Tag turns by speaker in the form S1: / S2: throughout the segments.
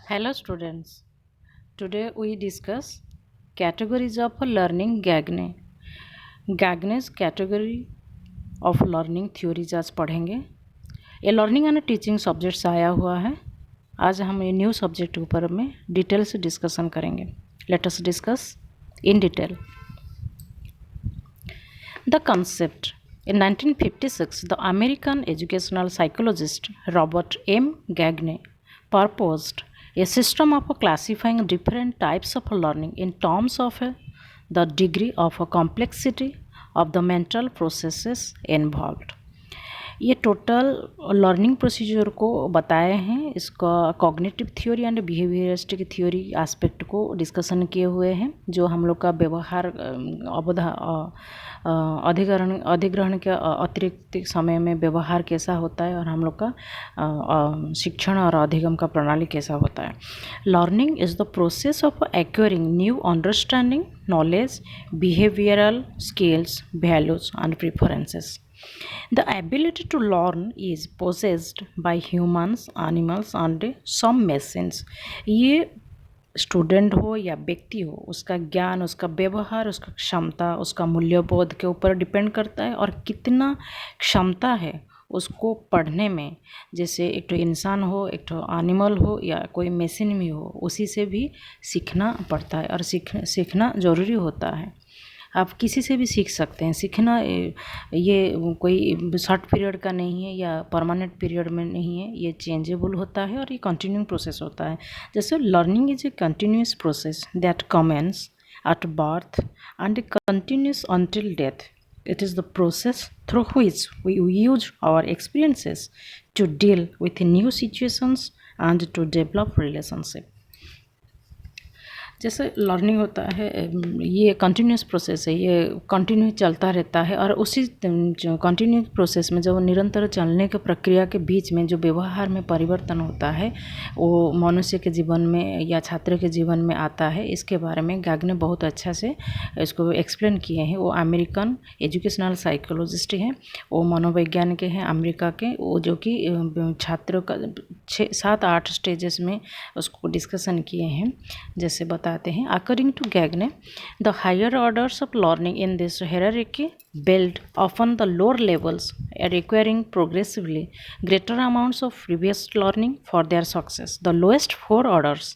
S1: Hello students. Today we discuss categories of learning Gagne. Gagne's category of learning theories आज पढ़ेंगे। ये learning and teaching subjects आया हुआ है। आज हम ये न्यू सब्जेक्ट के ऊपर में डिटेल से डिस्कशन करेंगे। Let us discuss in detail the concept. In 1956, the American educational psychologist Robert M. Gagne proposed a system of classifying different types of learning in terms of the degree of complexity of the mental processes involved. ये total learning procedure को बताए हैं। इसका cognitive theory and behaviouristic theory aspect को discussion किए हुए हैं, जो हम लोग का व्यवहार अधिग्रहण के अतिरिक्त समय में व्यवहार कैसा होता है और हम लोग का शिक्षण और अधिगम का प्रणाली कैसा होता है। Learning is the process of acquiring new understanding knowledge behavioural skills values and preferences. The ability to learn is possessed by humans, animals and some machines. ये स्टूडेंट हो या व्यक्ति हो, उसका ज्ञान, उसका व्यवहार, उसका क्षमता, उसका मूल्यबोध के ऊपर डिपेंड करता है और कितना क्षमता है उसको पढ़ने में। जैसे एक तो इंसान हो, एक तो एनिमल हो या कोई मशीन भी हो, उसी से भी सीखना पड़ता है और सीखना ज़रूरी होता है। आप किसी से भी सीख सकते हैं। सीखना ये कोई शॉर्ट पीरियड का नहीं है या परमानेंट पीरियड में नहीं है, ये चेंजेबल होता है और ये कंटिन्यूइंग प्रोसेस होता है। जैसे learning is a continuous process that commences at birth and continues until death. It is the process through which we use our experiences to deal with new situations and to develop relationship. जैसे learning होता है, ये continuous process है, ये continue चलता रहता है और उसी कंटिन्यू प्रोसेस में जब निरंतर चलने की प्रक्रिया के बीच में जो व्यवहार में परिवर्तन होता है वो मनुष्य के जीवन में या छात्र के जीवन में आता है। इसके बारे में गाग्ने बहुत अच्छा से इसको एक्सप्लेन किए हैं। वो अमेरिकन एजुकेशनल साइकोलॉजिस्ट हैं, वो मनोवैज्ञानिक हैं अमेरिका के, वो जो कि छात्रों का 6-7-8 स्टेजेस में उसको डिस्कशन किए हैं। जैसे बताते हैं, according to Gagne the higher orders of learning in this hierarchy build often the lower levels requiring progressively greater amounts of previous learning for their success. The lowest 4 orders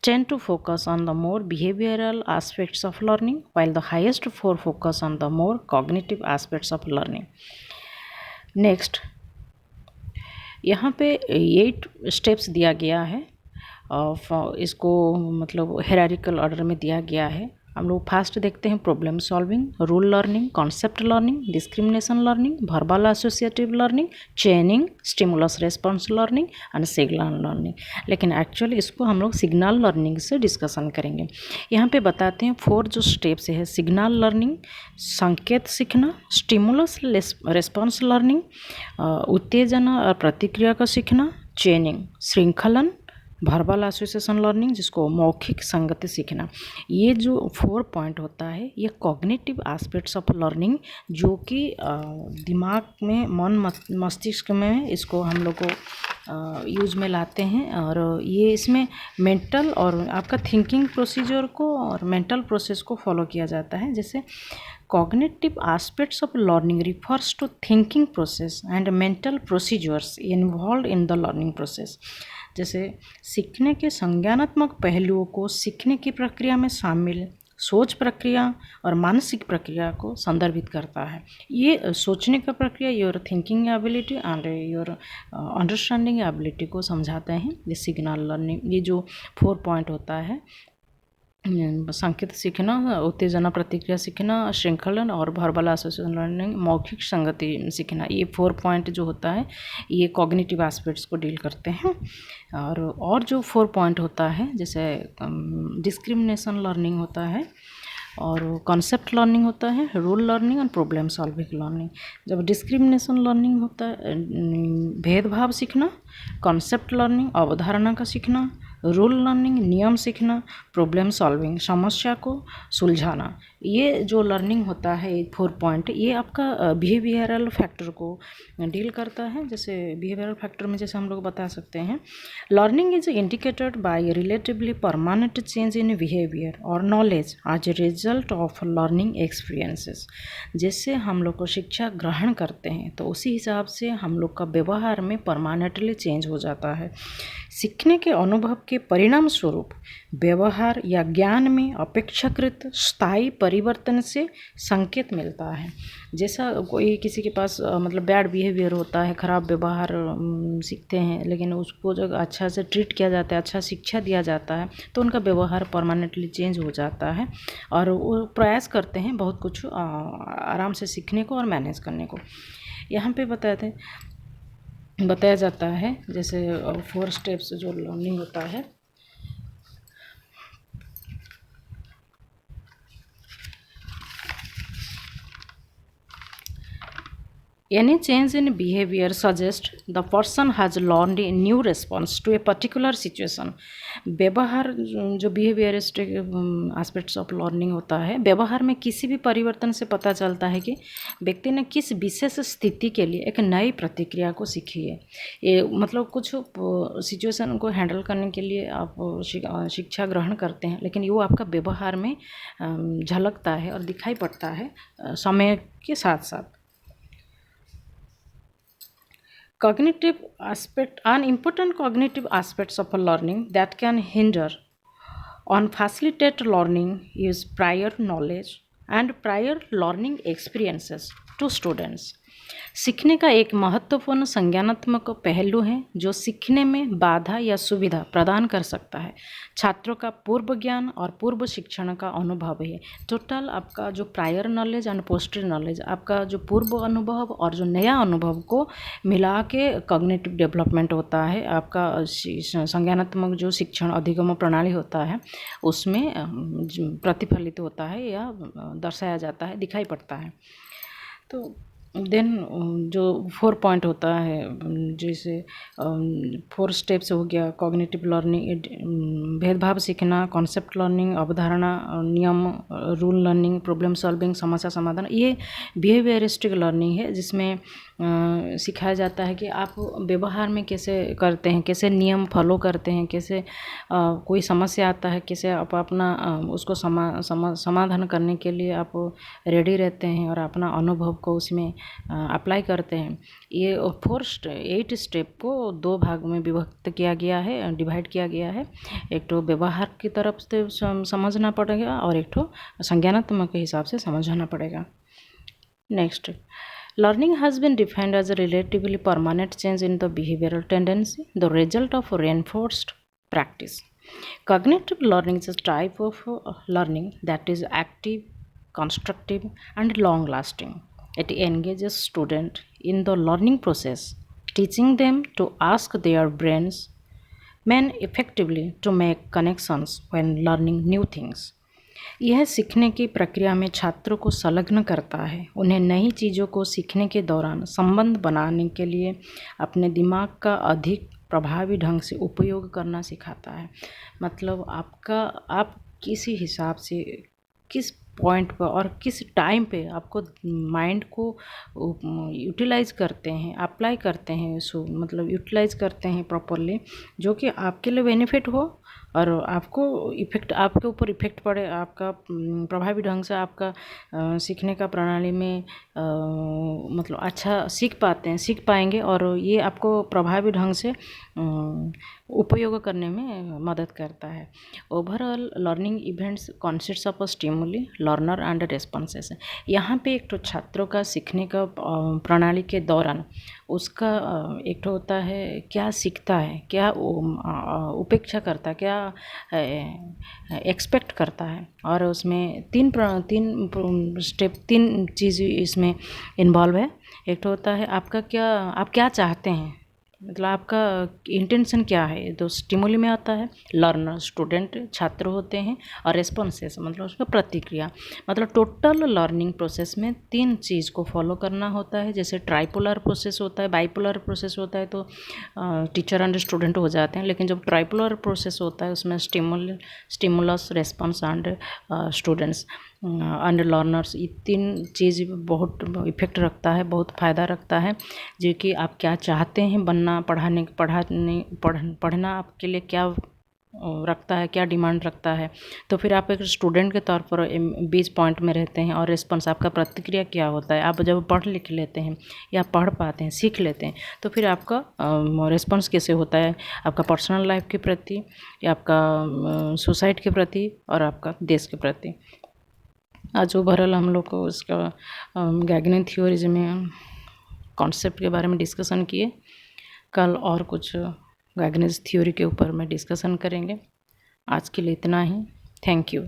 S1: tend to focus on the more behavioral aspects of learning, while the highest 4 focus on the more cognitive aspects of learning. Next, यहाँ पे 8 steps दिया गया है और इसको मतलब hierarchical order में दिया गया है। हम लोग फास्ट देखते हैं problem solving, rule learning, concept learning, discrimination learning, verbal associative learning, चेनिंग, stimulus response learning and signal learning. लेकिन एक्चुअली इसको हम लोग सिग्नल लर्निंग से डिस्कशन करेंगे। यहाँ पे बताते हैं 4 जो स्टेप्स है, सिग्नल लर्निंग संकेत सीखना, स्टिमुलस रेस्पॉन्स लर्निंग उत्तेजना और प्रतिक्रिया का सीखना, चेनिंग श्रृंखलन, वर्बल एसोसिएशन लर्निंग जिसको मौखिक संगति सीखना। ये जो 4 पॉइंट होता है ये कॉग्निटिव एस्पेक्ट्स ऑफ लर्निंग, जो कि दिमाग में मन मस्तिष्क में इसको हम लोग को यूज़ में लाते हैं और ये इसमें मेंटल और आपका थिंकिंग प्रोसीजर को और मेंटल प्रोसेस को फॉलो किया जाता है। जैसे cognitive aspects of learning refers to thinking process and mental procedures involved in the learning process. जैसे सीखने के संज्ञानात्मक पहलुओं को सीखने की प्रक्रिया में शामिल सोच प्रक्रिया और मानसिक प्रक्रिया को संदर्भित करता है। ये सोचने का प्रक्रिया your thinking ability and your understanding ability को समझाते हैं। ये सिग्नल लर्निंग, ये जो 4 पॉइंट होता है, संकेत सीखना, उत्तेजना प्रतिक्रिया सीखना, श्रृंखलन और वर्बल एसोसिएशन लर्निंग मौखिक संगति सीखना, ये 4 पॉइंट जो होता है ये कॉग्निटिव एस्पेक्ट्स को डील करते हैं। और जो 4 पॉइंट होता है जैसे डिस्क्रिमिनेशन लर्निंग होता है और कॉन्सेप्ट लर्निंग होता है, रूल लर्निंग और प्रॉब्लम सॉल्विंग लर्निंग। जब डिस्क्रिमिनेशन लर्निंग होता है भेदभाव सीखना, कॉन्सेप्ट लर्निंग अवधारणा का सीखना, रूल लर्निंग नियम सीखना, प्रॉब्लम सॉल्विंग समस्या को सुलझाना। ये जो लर्निंग होता है 4 पॉइंट, ये आपका बिहेवियरल फैक्टर को डील करता है। जैसे बिहेवियरल फैक्टर में जैसे हम लोग बता सकते हैं, learning is indicated by relatively permanent change in behaviour और knowledge as a result of learning experiences. जैसे हम लोग को शिक्षा ग्रहण करते हैं तो उसी हिसाब से हम लोग का व्यवहार में परमानेंटली चेंज हो जाता है। सीखने के अनुभव के परिणाम स्वरूप व्यवहार या ज्ञान में अपेक्षाकृत स्थायी परिवर्तन से संकेत मिलता है। जैसा कोई किसी के पास मतलब बैड बिहेवियर होता है, खराब व्यवहार सीखते हैं, लेकिन उसको जब अच्छा से ट्रीट किया जाता है, अच्छा शिक्षा दिया जाता है, तो उनका व्यवहार परमानेंटली चेंज हो जाता है और वो प्रयास करते हैं बहुत कुछ आराम से सीखने को और मैनेज करने को। यहाँ पे बताया जाता है जैसे 4 स्टेप्स जो लर्निंग होता है। Any change in behavior suggests the person has learned a new response to a particular situation. व्यवहार जो बिहेवियरिस्टिक एस्पेक्ट्स ऑफ लर्निंग होता है, व्यवहार में किसी भी परिवर्तन से पता चलता है कि व्यक्ति ने किस विशेष स्थिति के लिए एक नई प्रतिक्रिया को सीखी है। ये मतलब कुछ सिचुएशन को हैंडल करने के लिए आप शिक्षा ग्रहण करते हैं, लेकिन वो आपका व्यवहार में झलकता है और दिखाई पड़ता है समय के साथ साथ। Cognitive aspect, an important cognitive aspects of a learning that can hinder on facilitate learning is prior knowledge and prior learning experiences to students. सीखने का एक महत्वपूर्ण संज्ञानात्मक पहलू है जो सीखने में बाधा या सुविधा प्रदान कर सकता है। छात्रों का पूर्व ज्ञान और पूर्व शिक्षण का अनुभव है। टोटल आपका जो prior knowledge and poster knowledge, आपका जो पूर्व अनुभव और जो नया अनुभव को मिला के कॉग्निटिव डेवलपमेंट होता है। आपका संज्ञानात्मक जो शिक्षण अधिगम प्रणाली होता है उसमें प्रतिफलित होता है या दर्शाया जाता है, दिखाई पड़ता है। तो देन जो 4 पॉइंट होता है, जैसे 4 स्टेप्स हो गया कॉग्निटिव लर्निंग, भेदभाव सीखना, कॉन्सेप्ट लर्निंग, अवधारणा, नियम, रूल लर्निंग, प्रॉब्लम सॉल्विंग, समस्या समाधान। ये बिहेवियरिस्टिक लर्निंग है जिसमें सिखाया जाता है कि आप व्यवहार में कैसे करते हैं, कैसे नियम फॉलो करते हैं, कैसे कोई समस्या आता है कैसे आप अपना उसको समाधान करने के लिए आप रेडी रहते हैं और अपना अनुभव को उसमें अप्लाई करते हैं। ये 8 स्टेप को 2 भाग में विभक्त किया गया है, डिवाइड किया गया है। एक तो व्यवहार की तरफ से समझना पड़ेगा और एक तो संज्ञानात्मक के हिसाब से समझना पड़ेगा। Next, learning has been defined as a relatively permanent change in the behavioral tendency, the result of reinforced practice. Cognitive learning is a type of learning that is active, constructive, and long-lasting. It engages students in the learning process, teaching them to ask their brains men effectively to make connections when learning new things. यह सीखने की प्रक्रिया में छात्रों को संलग्न करता है, उन्हें नई चीज़ों को सीखने के दौरान संबंध बनाने के लिए अपने दिमाग का अधिक प्रभावी ढंग से उपयोग करना सिखाता है। मतलब आप किसी हिसाब से किस पॉइंट पर और किस टाइम पे आपको माइंड को यूटिलाइज करते हैं, अप्लाई करते हैं, मतलब यूटिलाइज करते हैं प्रॉपरली, जो कि आपके लिए बेनिफिट हो और आपको आपके ऊपर इफ़ेक्ट पड़े, आपका प्रभावी ढंग से आपका सीखने का प्रणाली में मतलब अच्छा सीख पाएंगे और ये आपको प्रभावी ढंग से उपयोग करने में मदद करता है। Overall learning events consists of stimuli, learner and responses. यहाँ पे एक तो छात्रों का सीखने का प्रणाली के दौरान उसका एक तो होता है क्या सीखता है, क्या उपेक्षा करता है, क्या एक्सपेक्ट करता है, और उसमें तीन चीज़ इसमें इन्वॉल्व है। एक तो होता है आप क्या चाहते हैं, मतलब आपका इंटेंशन क्या है, तो स्टिमुली में आता है। लर्नर स्टूडेंट छात्र होते हैं और रेस्पॉन्सेस मतलब उसका प्रतिक्रिया। मतलब टोटल लर्निंग प्रोसेस में 3 चीज़ को फॉलो करना होता है। जैसे ट्राइपोलर प्रोसेस होता है, बाइपोलर प्रोसेस होता है तो टीचर एंड स्टूडेंट हो जाते हैं, लेकिन जब ट्राइपोलर प्रोसेस होता है उसमें stimulus, response and students. Under learners, ये 3 चीज़ बहुत इफ़ेक्ट रखता है, बहुत फ़ायदा रखता है। जो कि आप क्या चाहते हैं बनना, पढ़ना आपके लिए क्या रखता है, क्या डिमांड रखता है। तो फिर आप एक स्टूडेंट के तौर पर बीच पॉइंट में रहते हैं और रिस्पॉन्स आपका प्रतिक्रिया क्या होता है। आप जब पढ़ लिख लेते हैं या पढ़ पाते हैं, सीख लेते हैं, तो फिर आपका रिस्पॉन्स कैसे होता है आपका पर्सनल लाइफ के प्रति, या आपका सोसाइटी के प्रति और आपका देश के प्रति। आज ओवरऑल हम लोग को उसका गैगनिन थ्योरीज में कॉन्सेप्ट के बारे में डिस्कशन किए। कल और कुछ गैगनिन थ्योरी के ऊपर में डिस्कशन करेंगे। आज के लिए इतना ही। Thank you.